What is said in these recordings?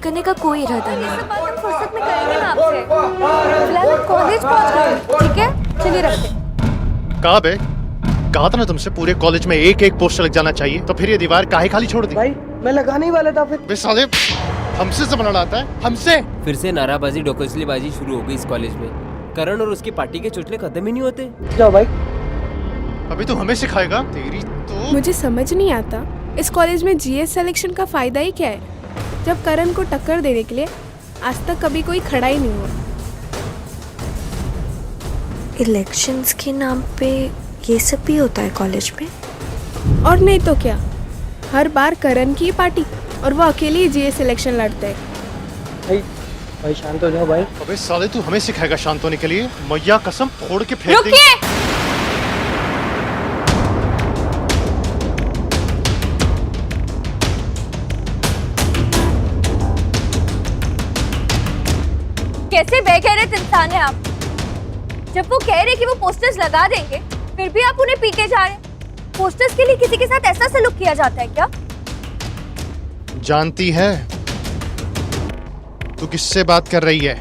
करने का कोई इरादा नहीं। सब बात हम फुर्सत में करेंगे ना आपसे। फिलहाल हम कॉलेज पहुंच गए, ठीक है? चलिए रखते। कहा बे? कहा था ना तुमसे पूरे कॉलेज में एक एक पोस्टर लग जाना चाहिए, तो फिर ये दीवार काहे खाली छोड़ दी? भाई मैं लगाने ही वाला था फिर। बे साले हमसे जमाना लाता है, हमसे। फिर से नाराबाजी डोकसलीबाजी शुरू हो गई इस कॉलेज में। करण और उसकी पार्टी के चुटले खत्म ही नहीं होते। जाओ भाई। अभी तो हमें सिखाएगा? तेरी तो। मुझे समझ नहीं आता इस कॉलेज में जीएस सिलेक्शन का फायदा ही क्या है, जब करण को टक्कर देने के लिए आज तक कभी कोई खड़ा ही नहीं हुआ। इलेक्शंस के नाम पे ये सब भी होता है कॉलेज में? और नहीं तो क्या, हर बार करण की पार्टी और वो अकेले ही जीएस सिलेक्शन लड़ते हैं। भाई शांत हो जाओ भाई। अबे साले तू हमें सिखाएगा शांत होने के लिए? मैया कसम फोड़ के फेंक देंगे। रुकिए। कैसे बेगैरत इंसान है आप? जब वो कह रहे कि वो पोस्टर्स लगा देंगे, फिर भी आप उन्हें पीटे जा रहे हैं। पोस्टर्स के लिए किसी के साथ ऐसा सलूक किया जाता है क्या? जानती है तू किससे बात कर रही है?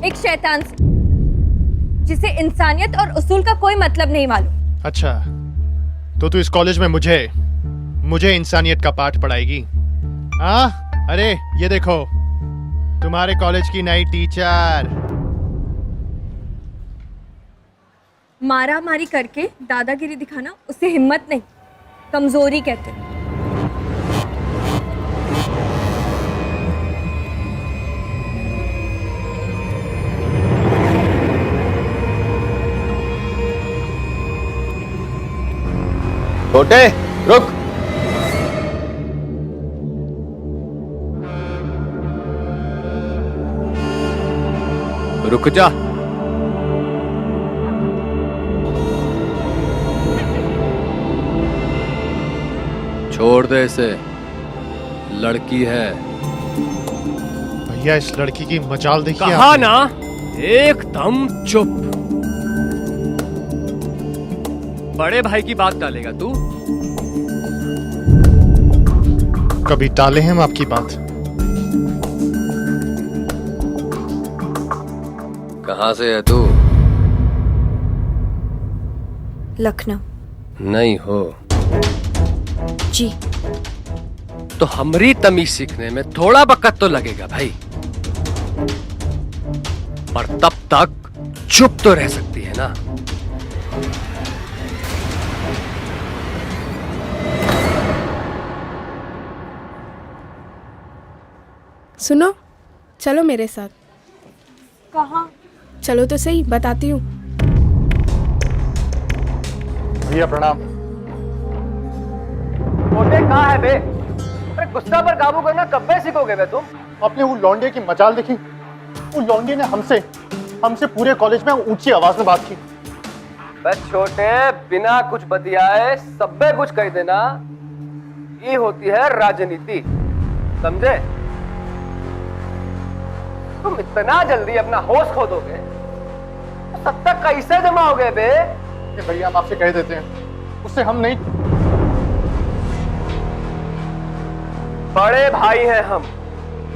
एक शैतान से, जिसे इंसानियत और उसूल का कोई मतलब नहीं मालूम। अच्छा, तो तू इस कॉलेज में मुझे इंसानियत का पाठ पढ़ाएगी? हाँ, अरे ये देखो तुम्हारे कॉलेज की नई टीचर। मारा मारी करके दादागिरी दिखाना उसे हिम्मत नहीं, कमजोरी कहते हैं। छोटे रुक। रुक जा। छोड़ दे इसे, लड़की है। भैया इस लड़की की मजाल देखिए कहा आपने। ना एकदम चुप। बड़े भाई की बात डालेगा तू? कभी टाले हैं हम आपकी बात? कहाँ से है तू? लखनऊ। नहीं हो जी। तो हमरी तमीज सीखने में थोड़ा वक्त तो लगेगा भाई, पर तब तक चुप तो रह सकती है ना। सुनो, चलो मेरे साथ। कहाँ? चलो तो सही, बताती हूँ। भैया प्रणाम। छोटे कहाँ है बे? अरे गुस्सा पर काबू करना कब से सीखोगे बे तुम? आपने वो लौंडे की मजाल देखी? वो लौंडे ने हमसे पूरे कॉलेज में ऊंची आवाज में बात की। बस छोटे, बिना कुछ बतियाए सबे कुछ कह देना, ये होती है राजनीति, समझे? तुम इतना जल्दी अपना होश खो दोगे तो सब तक कैसे जमाओगे बे? भैया हम आपसे कह देते हैं, उससे हम नहीं। बड़े भाई हैं हम,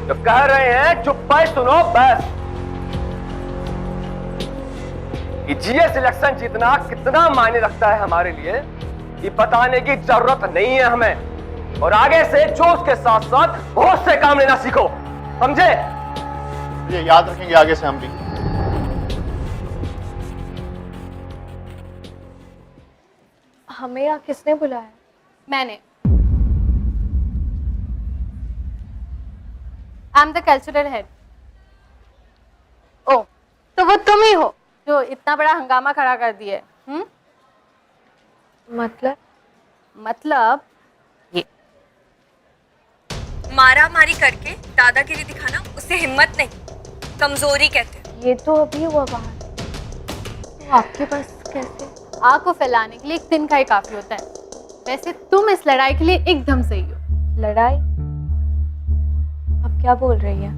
जो कह रहे हैं चुप्पे सुनो बस। कि जीएस इलेक्शन जीतना कितना मायने रखता है हमारे लिए, ये बताने की जरूरत नहीं है हमें। और आगे से जोश के साथ साथ होश से काम लेना सीखो, समझे? ये याद रखेंगे आगे से हम भी। हमें यहाँ किसने बुलाया? मैंने। I am the cultural head. ओ, तो वो तुम ही हो जो इतना बड़ा हंगामा खड़ा कर दिए? मतलब ये मारा मारी करके दादागिरी दिखाना उसे हिम्मत नहीं, कमजोरी कहते हैं। ये तो अभी हुआ बाहर, तो आपके पास कैसे? आग को फैलाने के लिए एक दिन का ही काफी होता है। वैसे तुम इस लड़ाई के लिए एकदम सही हो। लड़ाई? आप क्या बोल रही हैं?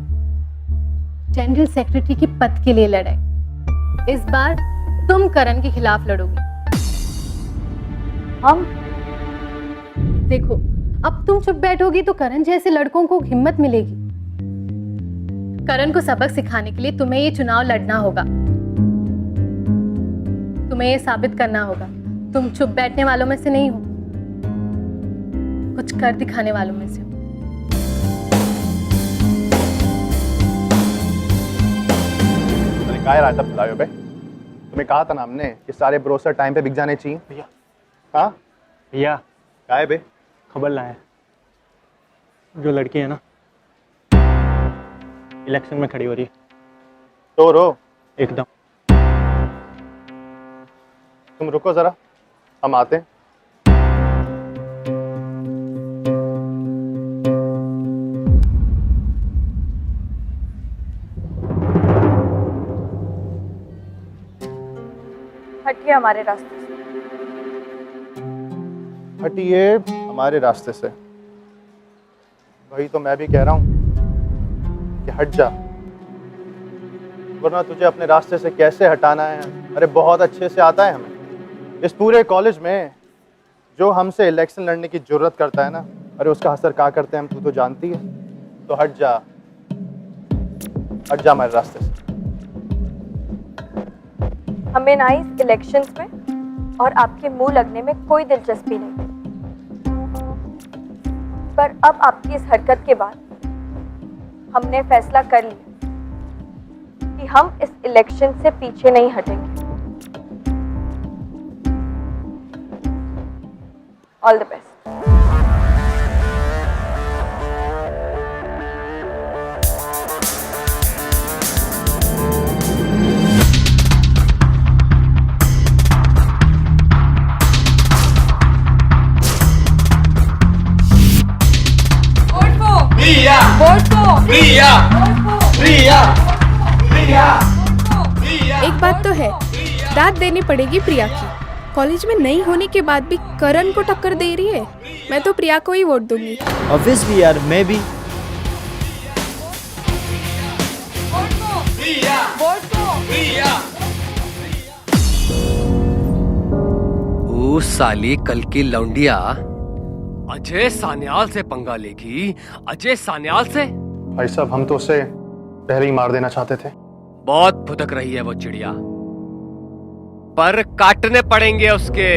जनरल सेक्रेटरी के पद के लिए लड़ाई। इस बार तुम करण के खिलाफ लड़ोगी। हम? देखो, अब तुम चुप बैठोगी तो करण जैसे लड़कों को हिम्मत मिलेगी। करण को सबक सिखाने के लिए तुम्हें ये चुनाव लड़ना होगा। तुम्हें ये साबित करना होगा तुम चुप बैठने वालों में से नहीं हो, कुछ कर दिखाने वालों में से हो। क्या रायता पिलायो बे? तुम्हें कहा था ना हमने कि सारे ब्रोसर टाइम पे बिक जाने चाहिए। भैया हाँ भैया क्या है बे? खबर लाए, जो लड़की है ना इलेक्शन में खड़ी हो रही है तो रो एकदम। तुम रुको जरा, हम आते हैं। हटिए हमारे रास्ते से। हटिए हमारे रास्ते से, वही तो मैं भी कह रहा हूं कि हट जा, वरना तुझे अपने रास्ते से कैसे हटाना है अरे बहुत अच्छे से आता है हमें। इस पूरे कॉलेज में जो हमसे इलेक्शन लड़ने की जरूरत करता है ना, अरे उसका असर क्या करते हैं हम, तू तो जानती है। तो हट जा हमारे रास्ते से। हमें ना इस इलेक्शंस में और आपके मुंह लगने में कोई दिलचस्पी नहीं, पर अब आपकी इस हरकत के बाद हमने फैसला कर लिया कि हम इस इलेक्शन से पीछे नहीं हटेंगे। All the best. एक बात तो है, दाद देनी पड़ेगी प्रिया की। कॉलेज में नहीं होने के बाद भी करण को टक्कर दे रही है। मैं तो प्रिया को ही वोट दूंगी। ऑब्वियसली यार, मैं भी। ओ साली कल की लौंडिया अजय सान्याल से पंगा लेगी। अजय सान्याल से? भाई साहब हम तो उसे पहले ही मार देना चाहते थे। बहुत फुदक रही है वो चिड़िया, पर काटने पड़ेंगे उसके।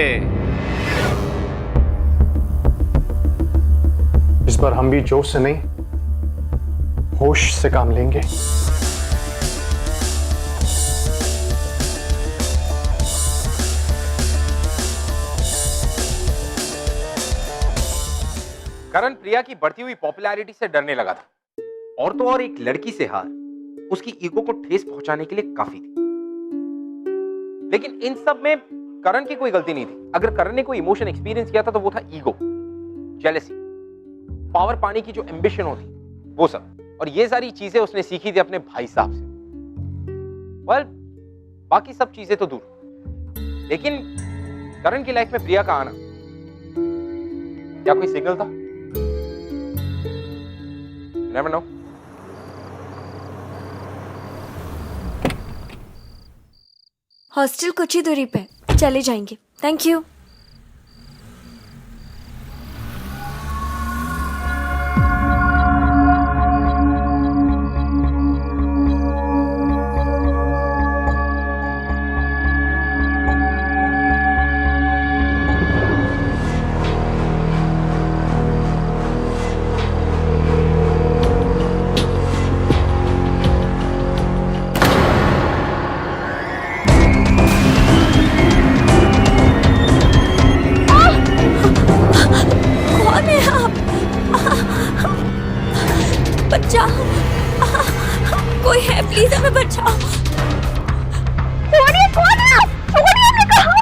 इस बार हम भी जोश से नहीं होश से काम लेंगे। करण प्रिया की बढ़ती हुई पॉपुलैरिटी से डरने लगा था, और तो और एक लड़की से हार उसकी ईगो को ठेस पहुंचाने के लिए काफी थी। लेकिन इन सब में करण की कोई गलती नहीं थी। अगर करण ने कोई इमोशन एक्सपीरियंस किया था तो वो था ईगो, जेलसी, पावर पाने की जो एम्बिशन होती, वो सब। और ये सारी चीजें उसने सीखी थी अपने भाई साहब से। वेल, बाकी सब चीजें तो दूर, लेकिन करण की लाइफ में प्रिया का आना क्या कोई सिग्नल था? Never know. हॉस्टल कुछ ही दूरी पे, चले जाएंगे। Thank you. कोई है, प्लीज हमें बचाओ। छोड़िए, कौन है आप? छोड़िए, हमने कहा।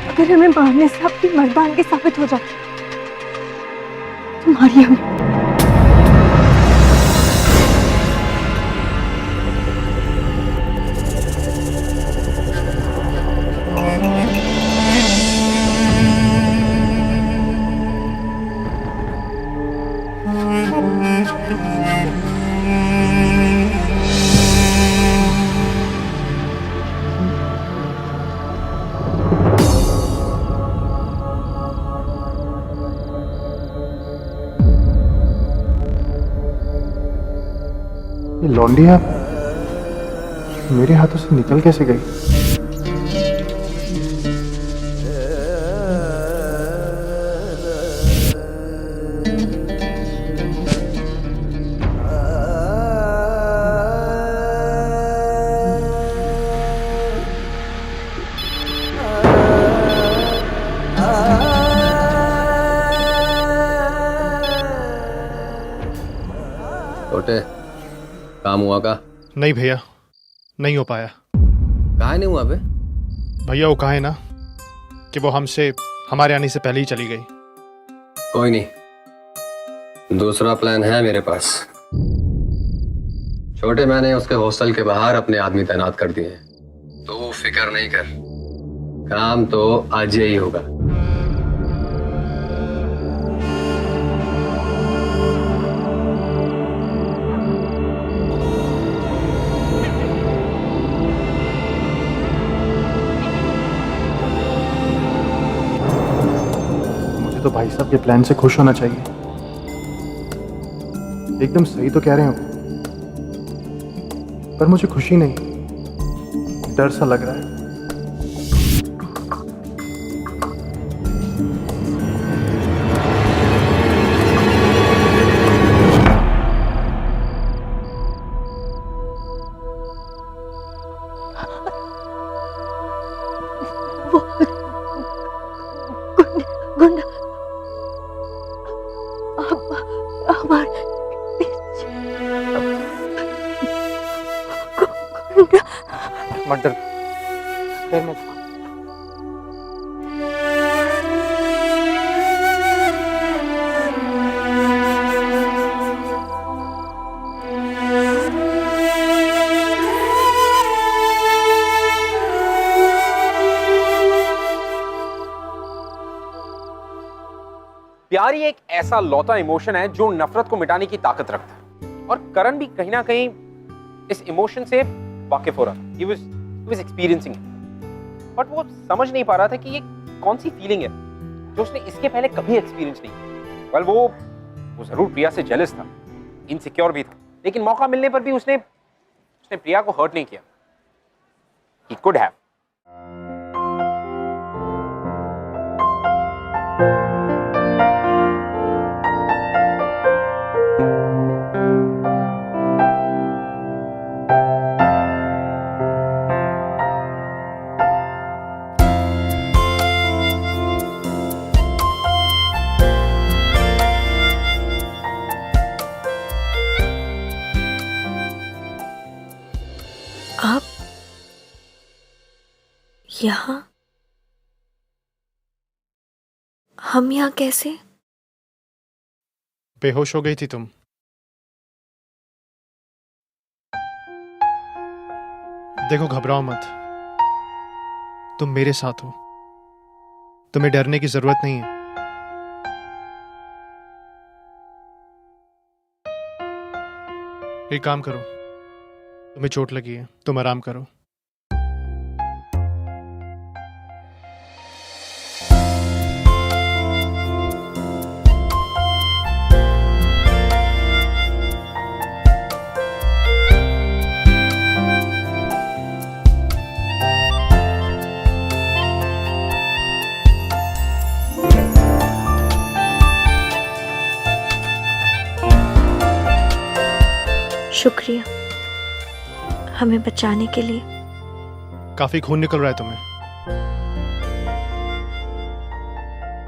अगर हमें मारने से आपकी मर्दानगी साबित हो जाए तो मारिए हमें। लौंडी आप मेरे हाथों से निकल कैसे गई? छोटे काम हुआ का? नहीं भैया, नहीं हो पाया। कहा नहीं हुआ बे? भैया वो कहा है ना कि वो हमसे हमारे आने से पहले ही चली गई। कोई नहीं, दूसरा प्लान है मेरे पास। छोटे मैंने उसके हॉस्टल के बाहर अपने आदमी तैनात कर दिए हैं, तो फिक्र नहीं कर, काम तो आज ही होगा। तो भाई साहब के प्लान से खुश होना चाहिए। एकदम सही तो कह रहे हो, पर मुझे खुशी नहीं, डर सा लग रहा है। गुंडा मत डर, डर मत। प्यार ही एक ऐसा लौता इमोशन है जो नफरत को मिटाने की ताकत रखता है, और करण भी कहीं ना कहीं इस इमोशन से वाकिफ हो रहा था। He was experiencing it. But वो समझ नहीं पा रहा था कि ये कौन सी फीलिंग है जो उसने इसके पहले कभी एक्सपीरियंस नहीं की। वेल वो जरूर प्रिया से जेलस था, इनसिक्योर भी था, लेकिन मौका मिलने पर भी उसने प्रिया को हर्ट नहीं किया। He could have. आप यहाँ? हम यहाँ कैसे? बेहोश हो गई थी तुम। देखो घबराओ मत, तुम मेरे साथ हो, तुम्हें डरने की जरूरत नहीं है। एक काम करो, तुम्हें चोट लगी है, तुम आराम करो। शुक्रिया हमें बचाने के लिए। काफी खून निकल रहा है तुम्हें।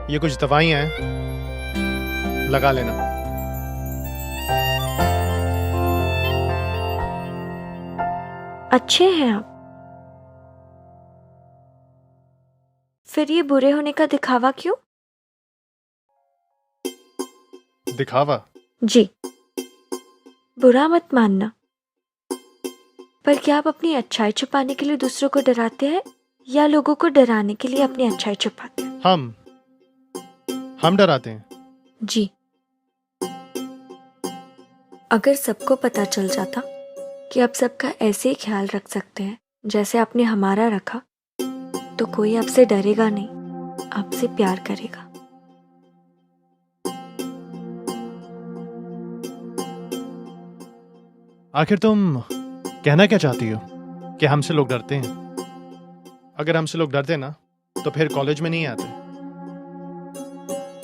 ये कुछ दवाइयां हैं, लगा लेना। अच्छे हैं आप। फिर ये बुरे होने का दिखावा क्यों? दिखावा? जी, बुरा मत मानना, पर क्या आप अपनी अच्छाई छुपाने के लिए दूसरों को डराते हैं या लोगों को डराने के लिए अपनी अच्छाई छुपाते हैं? हम डराते हैं। जी, अगर सबको पता चल जाता कि आप सबका ऐसे ही ख्याल रख सकते हैं जैसे आपने हमारा रखा, तो कोई आपसे डरेगा नहीं, आपसे प्यार करेगा। आखिर तुम कहना क्या चाहती हो? कि हमसे लोग डरते हैं? अगर हमसे लोग डरते ना तो फिर कॉलेज में नहीं आते,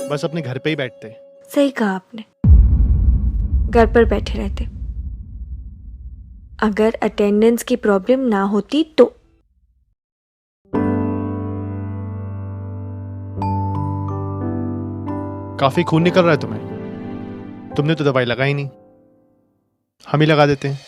बस अपने घर पे ही बैठते। सही कहा आपने, घर पर बैठे रहते। अगर अटेंडेंस की प्रॉब्लम ना होती तो। काफी खून निकल रहा है तुम्हें। तुमने तो दवाई लगाई नहीं, हम ही लगा देते हैं।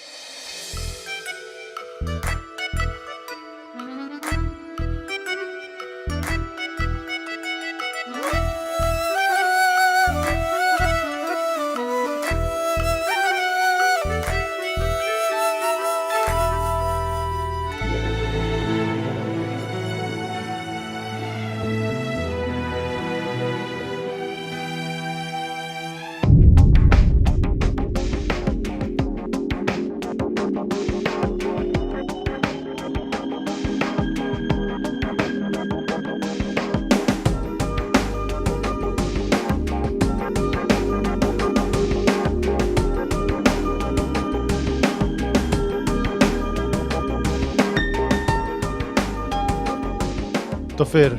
तो फिर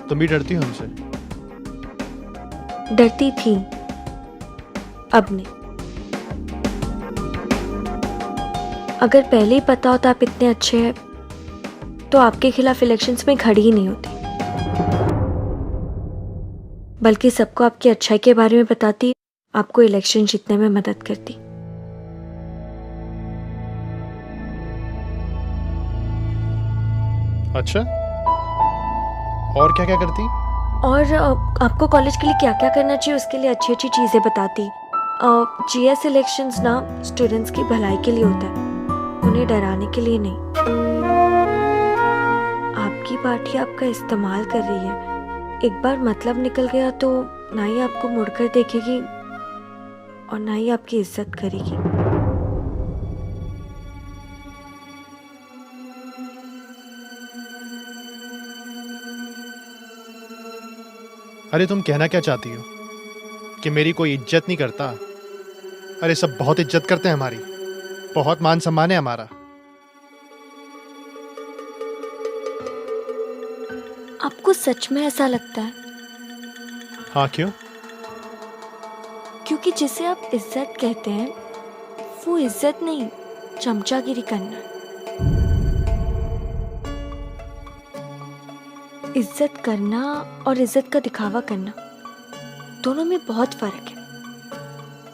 तुम भी डरती हो हमसे? डरती थी, अब नहीं। अगर पहले ही पता होता आप इतने अच्छे हैं तो आपके खिलाफ इलेक्शंस में खड़ी ही नहीं होती, बल्कि सबको आपकी अच्छाई के बारे में बताती, आपको इलेक्शन जीतने में मदद करती। अच्छा, और क्या क्या करती? और आपको कॉलेज के लिए क्या क्या करना चाहिए उसके लिए अच्छी अच्छी चीज़ें बताती। जीएस इलेक्शंस ना स्टूडेंट्स की भलाई के लिए होता है, उन्हें डराने के लिए नहीं। आपकी पार्टी आपका इस्तेमाल कर रही है, एक बार मतलब निकल गया तो ना ही आपको मुड़कर देखेगी और ना ही आपकी इज्जत करेगी। अरे तुम कहना क्या चाहती हो? कि मेरी कोई इज्जत नहीं करता? अरे सब बहुत इज्जत करते हैं हमारी, बहुत मान सम्मान है हमारा। आपको सच में ऐसा लगता है? हाँ, क्यों? क्योंकि जिसे आप इज्जत कहते हैं वो इज्जत नहीं, चमचागिरी करना है। इज्जत करना और इज्जत का दिखावा करना दोनों में बहुत फर्क है।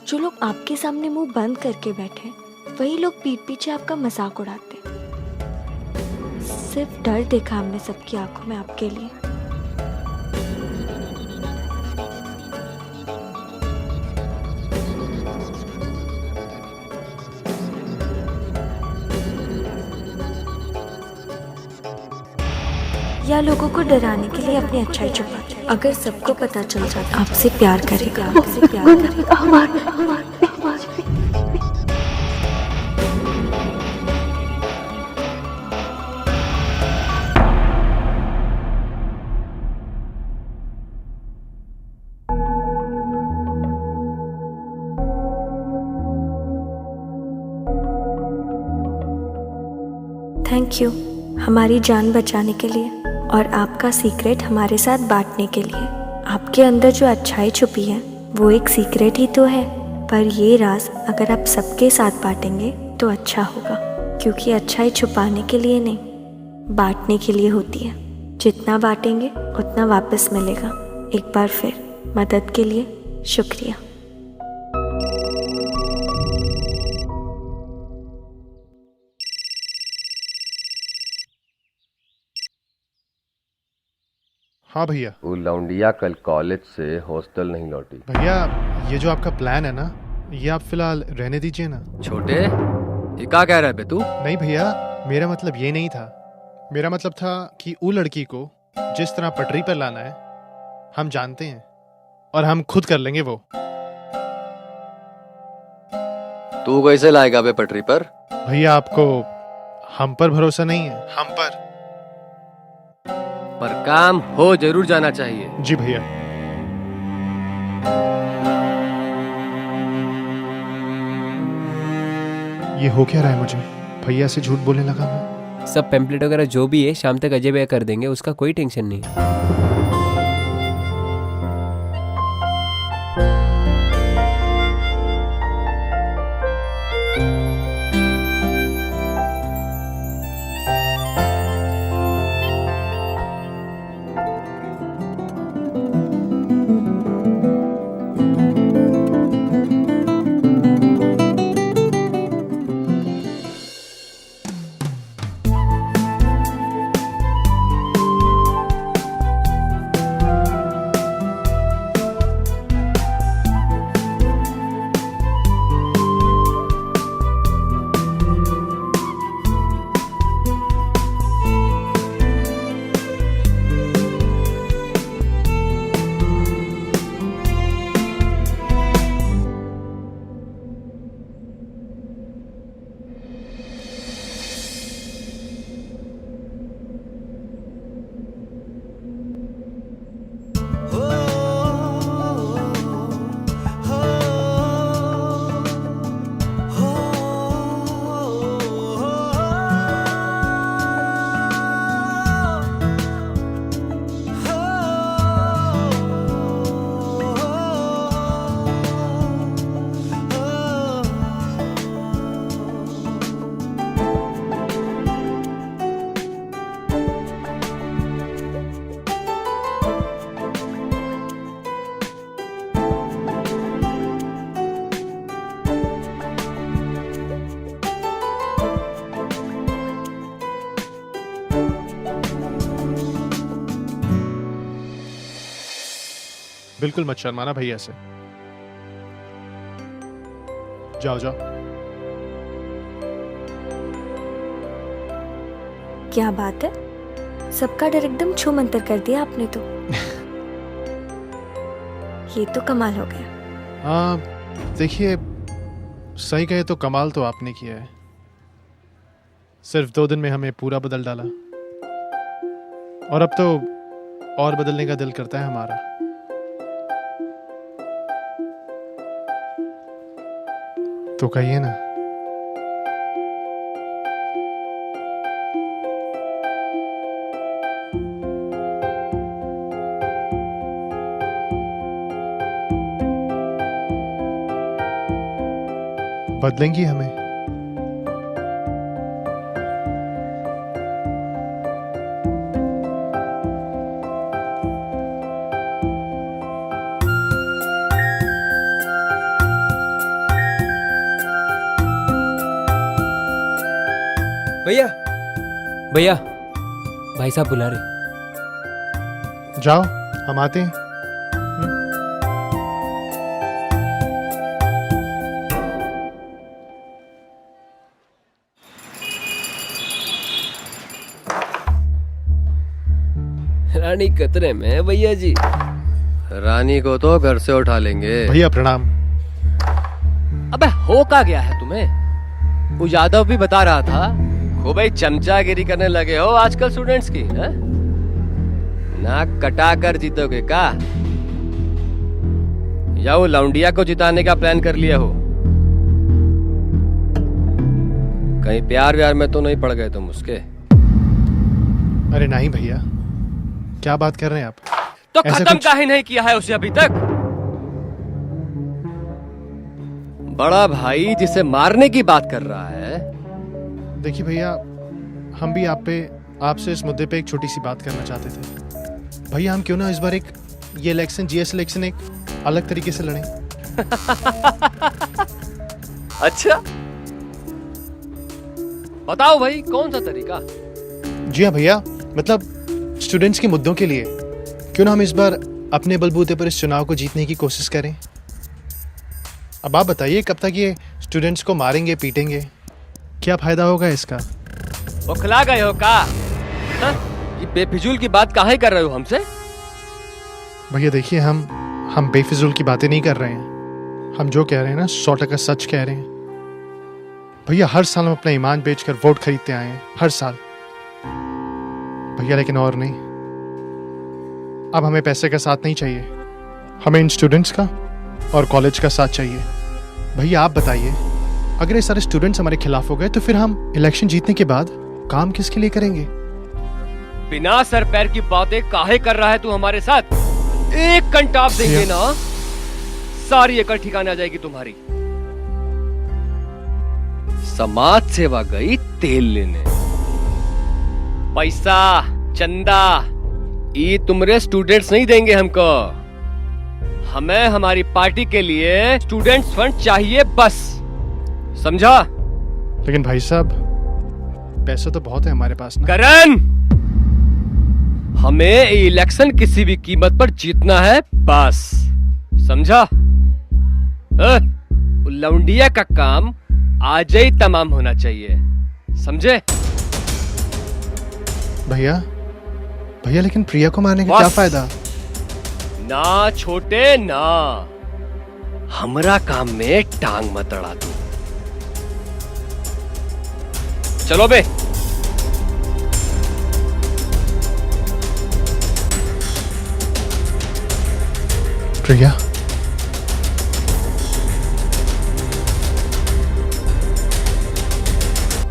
जो लोग आपके सामने मुंह बंद करके बैठे हैं वही लोग पीठ पीछे आपका मजाक उड़ाते हैं। सिर्फ डर देखा हमने सबकी आंखों में आपके लिए। या लोगों को डराने के लिए अपनी अच्छाई छुपाते हैं। अगर सबको पता चल जाता आपसे प्यार करेगा, आपसे प्यार करेगा। थैंक यू हमारी जान बचाने के लिए और आपका सीक्रेट हमारे साथ बांटने के लिए। आपके अंदर जो अच्छाई छुपी है वो एक सीक्रेट ही तो है, पर ये राज अगर आप सबके साथ बांटेंगे तो अच्छा होगा, क्योंकि अच्छाई छुपाने के लिए नहीं, बांटने के लिए होती है। जितना बांटेंगे उतना वापस मिलेगा। एक बार फिर मदद के लिए शुक्रिया। हाँ भैया। वो लौंडिया कल कॉलेज से हॉस्टल नहीं लौटी। भैया ये जो आपका प्लान है ना, ये आप फिलहाल रहने दीजिए ना। छोटे, ये क्या कह रहा है बे तू? नहीं भैया, मेरा मतलब ये नहीं था। मेरा मतलब था कि वो लड़की को जिस तरह पटरी पर लाना है हम जानते हैं और हम खुद कर लेंगे वो। तू कैसे लाएगा बे पटरी पर? भैया आपको हम पर भरोसा नहीं है? हम पर काम हो जरूर जाना चाहिए। जी भैया। ये हो क्या रहा है मुझे? भैया से झूठ बोलने लगा मैं। सब पेम्पलेट वगैरह जो भी है शाम तक अजय भैया कर देंगे, उसका कोई टेंशन नहीं है। बिल्कुल मत शर्माना भैया से। जाओ जाओ। क्या बात है, सबका डर एकदम छू मंतर कर दिया आपने तो। ये तो कमाल हो गया। देखिए, सही कहे तो कमाल तो आपने किया है। सिर्फ 2 दिन में हमें पूरा बदल डाला, और अब तो और बदलने का दिल करता है हमारा। तो कहिए ना। बदलेंगी हमें? भैया भैया, भाई साहब बुला रहे। जाओ, हम आते हैं। रानी खतरे में है भैया जी। रानी को तो घर से उठा लेंगे। भैया प्रणाम। अबे हो क्या गया है तुम्हें? वो यादव भी बता रहा था, खूब भाई चमचागिरी करने लगे हो आजकल स्टूडेंट्स की, है? नाक कटा कर जीतोगे का? या वो लौंडिया को जिताने का प्लान कर लिया हो? कहीं प्यार व्यार में तो नहीं पड़ गए तुम उसके? अरे नहीं भैया, क्या बात कर रहे हैं आप? तो खत्म काहे नहीं किया है उसे अभी तक? बड़ा भाई जिसे मारने की बात कर रहा है। देखिए भैया, हम भी आपसे इस मुद्दे पे एक छोटी सी बात करना चाहते थे। भैया, हम क्यों ना इस बार ये इलेक्शन, जीएस इलेक्शन एक अलग तरीके से लड़ें? अच्छा, बताओ भाई कौन सा तरीका? जी हाँ भैया, मतलब स्टूडेंट्स के मुद्दों के लिए क्यों ना हम इस बार अपने बलबूते पर इस चुनाव को जीतने की कोशिश करें। अब आप बताइए, कब तक ये स्टूडेंट्स को मारेंगे पीटेंगे? क्या फायदा होगा इसका? बौखला गए हो का? हाँ? ये बेफिजूल की बात काहे कर रहे हो हमसे? भैया देखिए, हम बेफिजूल की बातें नहीं कर रहे हैं। हम जो कह रहे हैं ना, 100% सच कह रहे हैं। भैया, हर साल हम अपना ईमान बेचकर वोट खरीदते आए हैं, हर साल भैया, लेकिन और नहीं। अब हमें पैसे का साथ नहीं चाहिए, हमें इन स्टूडेंट्स का और कॉलेज का साथ चाहिए। भैया आप बताइए, अगर ये सारे स्टूडेंट्स हमारे खिलाफ हो गए तो फिर हम इलेक्शन जीतने के बाद काम किसके लिए करेंगे? बिना सर पैर की बातें काहे कर रहा है तू हमारे साथ? एक कंटाप देंगे ना, सारी एकड़ ठिकाने आ जाएगी तुम्हारी। समाज सेवा गई तेल लेने, पैसा चंदा ये तुम्हारे स्टूडेंट्स नहीं देंगे हमको। हमें हमारी पार्टी के लिए स्टूडेंट्स फंड चाहिए बस, समझा? लेकिन भाई साहब पैसे तो बहुत है हमारे पास ना। करण, हमें इलेक्शन किसी भी कीमत पर जीतना है बस, समझा? लौंडिया का काम आज ही तमाम होना चाहिए, समझे? भैया भैया लेकिन प्रिया को मारने का क्या फायदा? ना छोटे ना, हमरा काम में टांग मत अड़ा तू। चलो बे। प्रिया,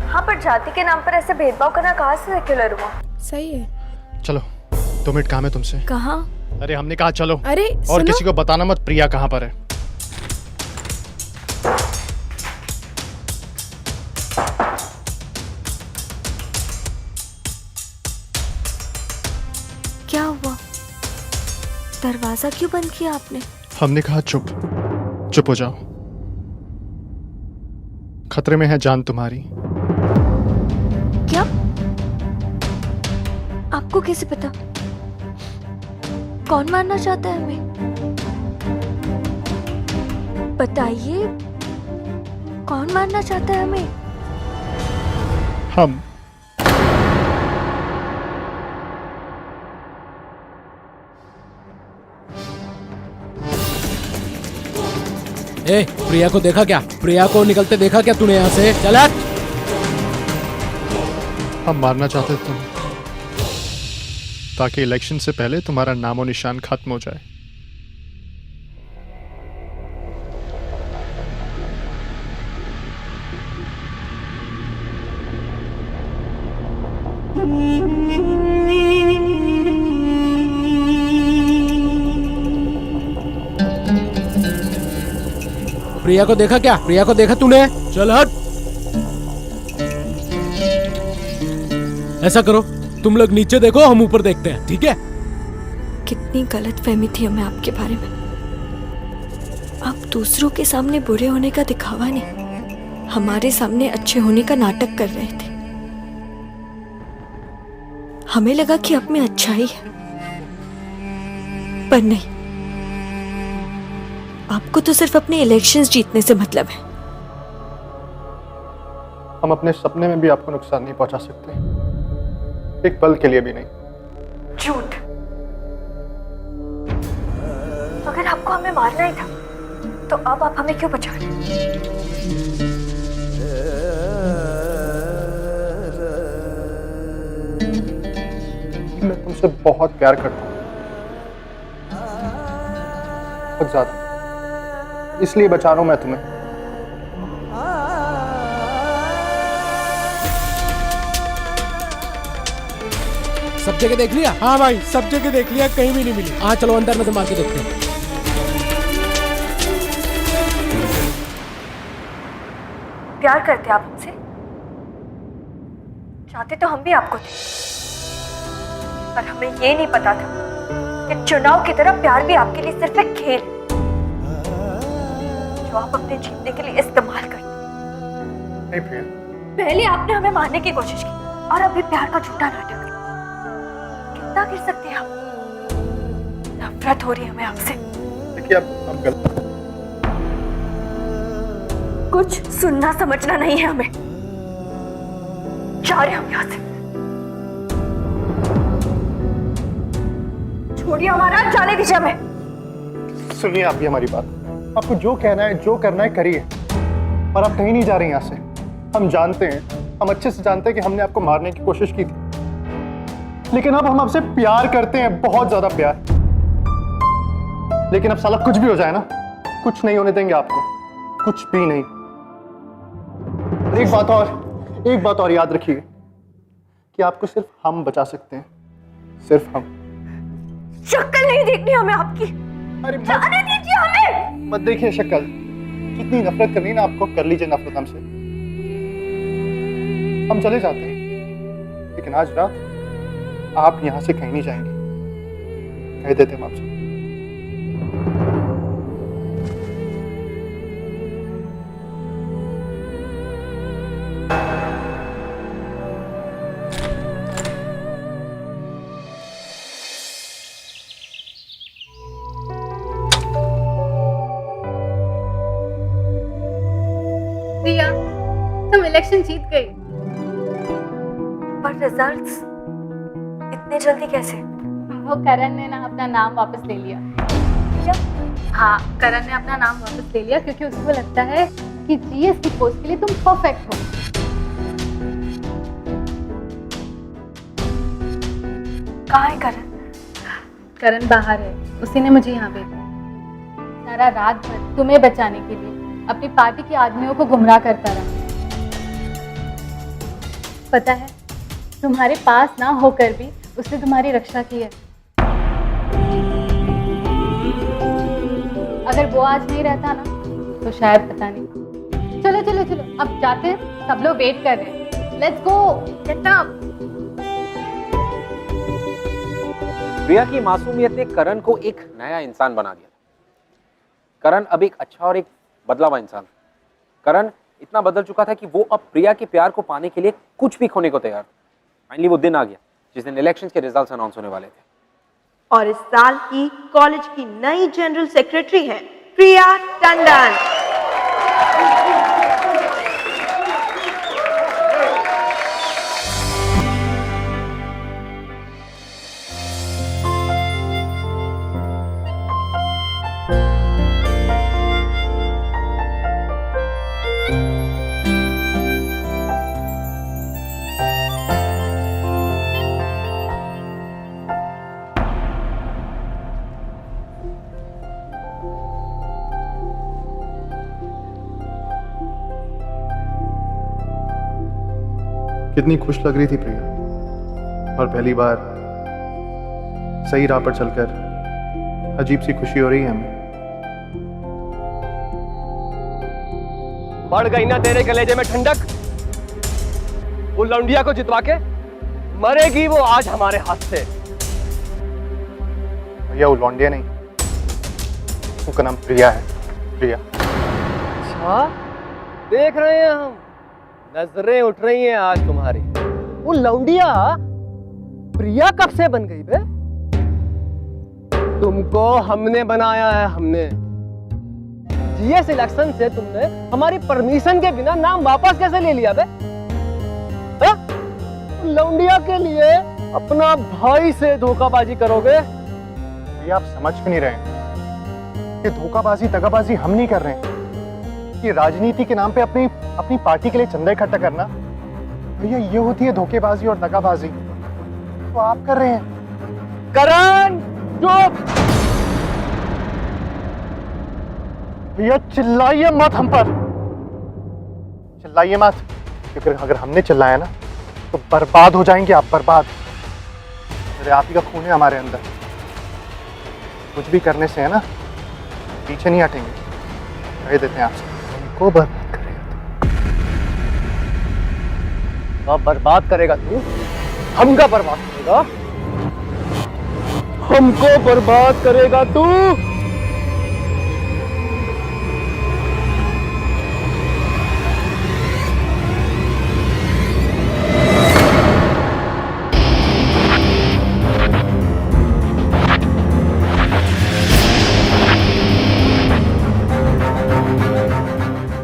हाँ, पर जाति के नाम पर ऐसे भेदभाव करना कहाँ से सेक्युलर हुआ? सही है। चलो 2 मिनट काम है तुमसे। कहाँ? अरे हमने कहा चलो। अरे और सुनो। किसी को बताना मत प्रिया कहाँ पर है। क्या हुआ? दरवाजा क्यों बंद किया आपने? हमने कहा चुप चुप हो जाओ, खतरे में है जान तुम्हारी। क्या? आपको कैसे पता? कौन मारना चाहता है हमें? बताइए, कौन मारना चाहता है हमें? हम। ए, प्रिया को देखा क्या? प्रिया को निकलते देखा क्या तूने यहाँ से? चल हट। हम मारना चाहते तुम, ताकि इलेक्शन से पहले तुम्हारा नामो निशान खत्म हो जाए। प्रिया को देखा क्या? प्रिया को देखा तूने? चल हट। ऐसा करो, तुम लोग नीचे देखो, हम ऊपर देखते हैं, ठीक है? कितनी गलतफहमी थी हमें आपके बारे में। आप दूसरों के सामने बुरे होने का दिखावा नहीं, हमारे सामने अच्छे होने का नाटक कर रहे थे। हमें लगा कि आप में अच्छाई है, पर नहीं, आपको तो सिर्फ अपने इलेक्शंस जीतने से मतलब है। हम अपने सपने में भी आपको नुकसान नहीं पहुंचा सकते, एक पल के लिए भी नहीं। झूठ। अगर आपको हमें मारना ही था तो अब आप हमें क्यों बचा रहे? मैं तुमसे बहुत प्यार करता हूँ, बहुत ज्यादा, इसलिए बचा रहा हूं मैं तुम्हें। सब जगह देख लिया? हाँ भाई, सब जगह देख लिया, कहीं भी नहीं मिली। हाँ चलो अंदर नजर मार के देखते हैं। प्यार करते आप हमसे? चाहते तो हम भी आपको थे, पर हमें ये नहीं पता था कि चुनाव की तरह प्यार भी आपके लिए सिर्फ एक खेल है, जो आप अपने जीतने के लिए इस्तेमाल करते। नहीं प्रिया, पहले आपने हमें मारने की कोशिश की और अभी प्यार का झूठा नाटक। कितना गिर सकते हैं आप? नफरत हो रही है हमें आपसे। देखिए अब गलत। कुछ सुनना समझना नहीं है हमें, जा रहे हम यहाँ से। छोड़िए हमारा, जाने दीजिए हमें। सुनिए आप भी हमारी बात, आपको जो कहना है जो करना है करिए, पर आप कहीं नहीं जा रहे यहाँ से। हम जानते हैं, हम अच्छे से जानते हैं कि हमने आपको मारने की कोशिश की थी, लेकिन अब हम आपसे प्यार करते हैं, बहुत ज्यादा प्यार। लेकिन अब साला कुछ भी हो जाए ना, कुछ नहीं होने देंगे आपको, कुछ भी नहीं। एक बात और याद रखिए कि आपको सिर्फ हम बचा सकते हैं, सिर्फ हम। शक्ल नहीं देखनी हमें आपकी। अरे जाने दीजिए हमें। मत देखिए शक्ल, कितनी नफरत करनी ना आपको, कर लीजिए नफरत हमसे। हम चले जाते हैं, लेकिन आज रात आप यहाँ से कहीं नहीं जाएंगे, कह देते हम आपसे। प्रिया, तुम इलेक्शन जीत गई। पर रिजल्ट्स इतने जल्दी कैसे? वो करण ने ना अपना नाम वापस ले लिया। हाँ, करण ने अपना नाम वापस ले लिया क्योंकि उसको लगता है कि जीएस की पोस्ट के लिए तुम परफेक्ट हो। कहाँ है करण? करण बाहर है, उसी ने मुझे यहाँ भेजा। सारा रात भर तुम्हें बचाने के लिए अपनी पार्टी के आदमियों को गुमराह करता रहा। पता है, तुम्हारे पास ना होकर भी उसने तुम्हारी रक्षा की है। अगर वो आज नहीं रहता ना तो शायद पता नहीं। चलो चलो चलो, अब जाते हैं, सब लोग वेट कर रहे हैं। Let's go, get up. Priya की मासूमियत ने करण को एक नया इंसान बना दिया। करण अब एक अच्छा और एक बदला हुआ इंसान। करण इतना बदल चुका था कि वो अब प्रिया के प्यार को पाने के लिए कुछ भी खोने को तैयार था। फाइनली वो दिन आ गया जिस दिन इलेक्शन के रिजल्ट्स अनाउंस होने वाले थे। और इस साल की कॉलेज की नई जनरल सेक्रेटरी है प्रिया टंडन। कितनी खुश लग रही थी प्रिया, और पहली बार सही राह पर चलकर अजीब सी खुशी हो रही है हमें। बढ़ गई ना तेरे कलेजे में ठंडक। वो लौंडिया को जितवा के मरेगी वो आज हमारे हाथ से। भैया वो लौंडिया नहीं, उसका नाम प्रिया है, प्रिया। अच्छा, देख रहे हैं हम, नजरें उठ रही हैं आज तुम्हारी। वो लौंडिया प्रिया कब से बन गई बे? तुमको हमने बनाया है, हमने। जीएस इलेक्शन से तुमने हमारी परमिशन के बिना नाम वापस कैसे ले लिया बे? हा? लौंडिया के लिए अपना भाई से धोखाबाजी करोगे? भैया आप समझ क्यों नहीं रहे? ये धोखाबाजी दगाबाजी हम नहीं कर रहे हैं। ये राजनीति के नाम पे अपनी पार्टी के लिए चंदा इकट्ठा करना, भैया ये होती है धोखेबाजी और दगाबाजी। तो आप कर रहे हैं। करण चुप! भैया चिल्लाइए मत हम पर, चिल्लाइए मत, क्योंकि अगर हमने चिल्लाया ना तो बर्बाद हो जाएंगे आप, बर्बाद। मेरे आप ही का खून है हमारे अंदर। कुछ भी करने से है ना पीछे नहीं हटेंगे, कह देते हैं आपसे। हमको बर्बाद करेगा, बर्बाद करेगा तू? हमका बर्बाद करेगा? हमको बर्बाद करेगा तू?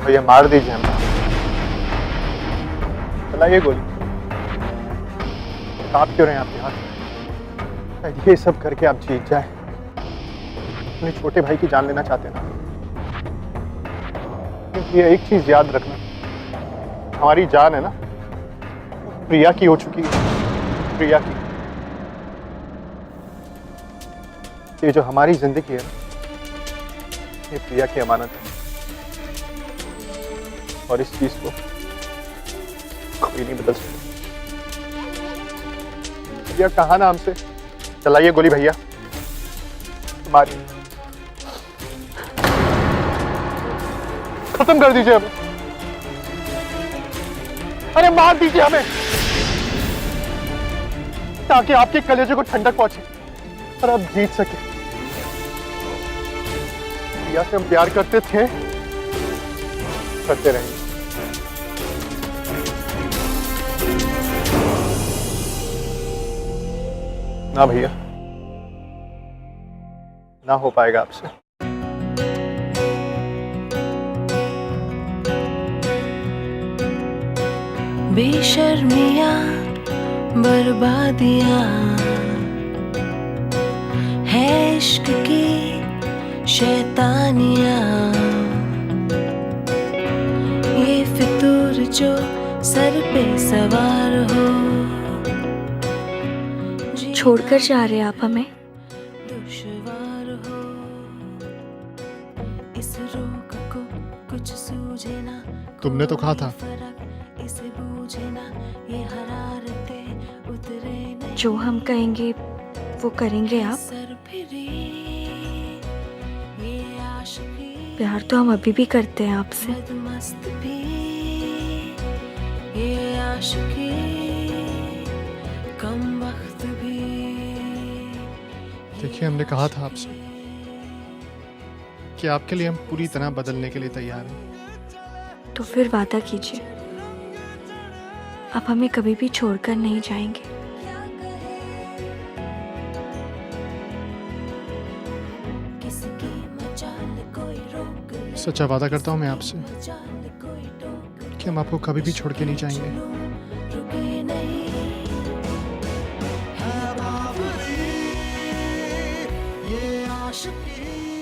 भैया मार दीजिए हम, चलाइए गोली। आप क्यों रहे हैं आपके हाथ? ये सब करके आप जीत जाए, अपने छोटे भाई की जान लेना चाहते ना? क्योंकि ये एक चीज याद रखना, हमारी जान है ना प्रिया की हो चुकी है, प्रिया की। ये जो हमारी जिंदगी है ये प्रिया की अमानत है, और इस चीज को कोई नहीं बदल सकता। भैया कहा ना हमसे, चलाइए गोली भैया, मारिए, खत्म कर दीजिए हमें, अरे मार दीजिए हमें, ताकि आपके कलेजे को ठंडक पहुंचे और आप जीत सके। भैया से हम प्यार करते थे, करते रहेंगे। ना भैया, ना हो पाएगा आपसे। बेशर्मियाँ बर्बादियाँ है इश्क की शैतानियाँ, ये फितूर जो सर पे सवार हो। छोड़कर जा रहे आप हमें, दुश्वार हो इस रोग को कुछ सूझे ना। तुमने तो कहा था इसे बूझे ना, ये हरारते उतरे नहीं। जो हम कहेंगे वो करेंगे आप। प्यार तो हम अभी भी करते हैं आपसे। ये आशिकी कम वक्त भी। देखिए, हमने कहा था आपसे कि आपके लिए हम पूरी तरह बदलने के लिए तैयार हैं। तो फिर वादा कीजिए, आप हमें कभी भी छोड़कर नहीं जाएंगे। सच्चा वादा करता हूँ मैं आपसे कि हम आपको कभी भी छोड़ के नहीं जाएंगे। ये आशिकी